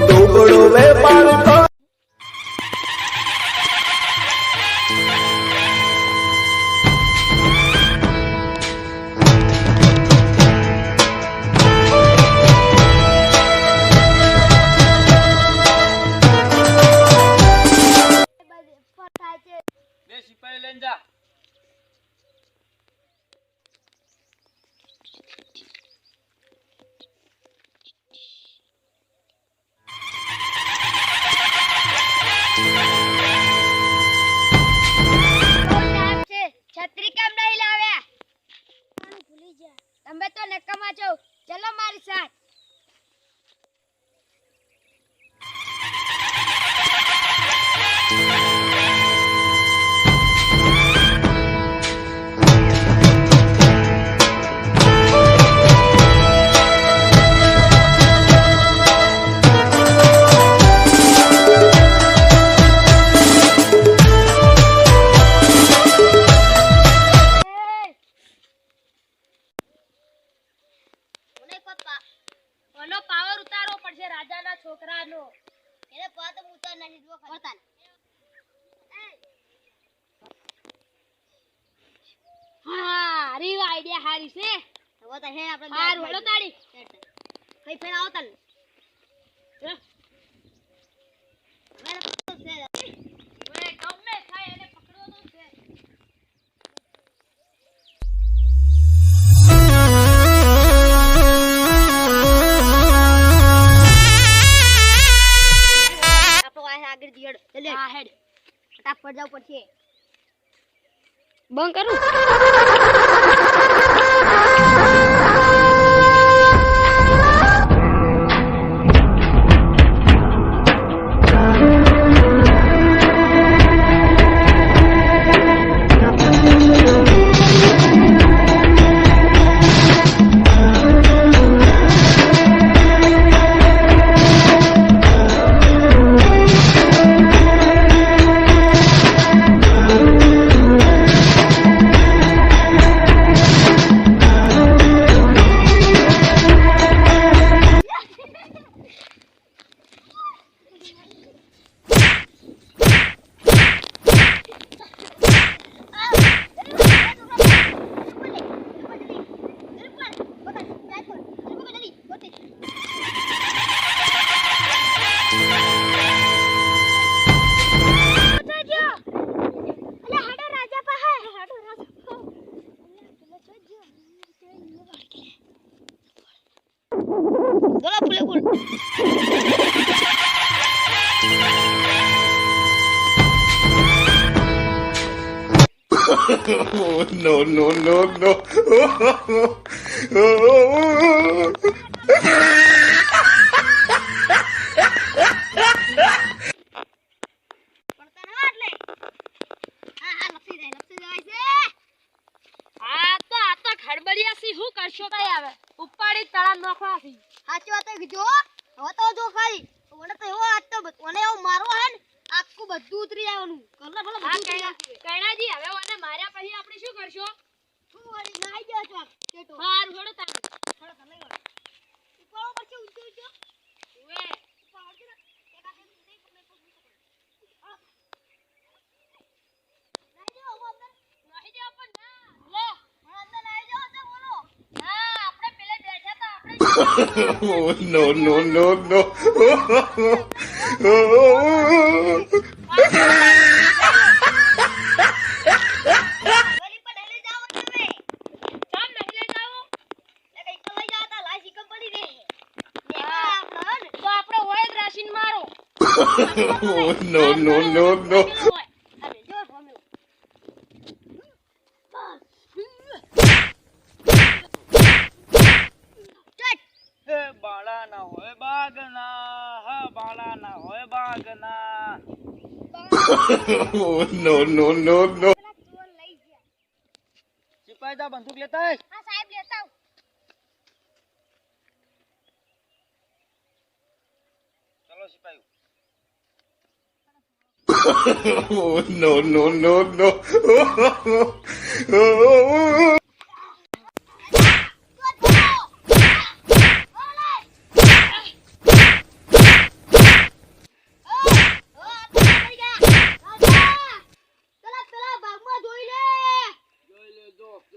દુબળો વેપાર સિપાહી લઈને જા. છત્રી કેમ નહીં લાવ્યા? ભૂલી ગયા. તમે તો નકામા છો. ચલો મારી સાથ. ઓનો પાવર ઉતારવો પડશે રાજાના છોકરાનો. એને પાત ઉતાર નથી જો ખરતા. હા, અરે આઈડિયા હારી છે. હવે તો હે આપણે હાર વળો તાડી. કઈ ફેર આવતા ને. મેરે તો છે. ઓય ગમે થાય એને પકડવાનું છે. ફટાફટ જાવ પછી બંધ કરું. No, no, no, no. શું કરશો કઈ આવે ઉપાડી તળા નોખવાથી સાચી વાત કીધો. હવે તો જો ખાલી મને તો એવો આજ તો મને એવો મારવો હે ને આખું બધું ઉતરી જવાનું. કરના ભલે બધું કણાજી હવે મને માર્યા પછી આપણે શું કરશો? શું વળી નાઈ ગયો છો કેટો. હાર છોડો તારે છોડો તમે વળ ઉપાડો પછી ઊંચો ઊંચો ઓએ ઉપાડજો ને એકા દે નહીં પકડે પકડી નાઈ જાઓ અંદર નાઈ જાઓ પણ ના લે અંદર નાઈ જાઓ તો બોલો. હા આપણે પેલે બેઠા તો આપણે No, no, no, no. No, no, no, no. બાળા ના હોય બાગના, હા બાળા ના હોય બાગના. No, no, no, no. સિપાહી તા બંદૂક લેતા હે? હા સાહેબ લેતા હું. ચલો સિપાહી. No, no, no, no.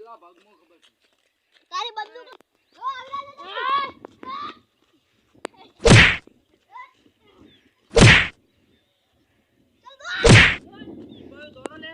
છેલ્લા ભાગમાં ખબર છે તારી બંદૂક લો આગળ દોડો લે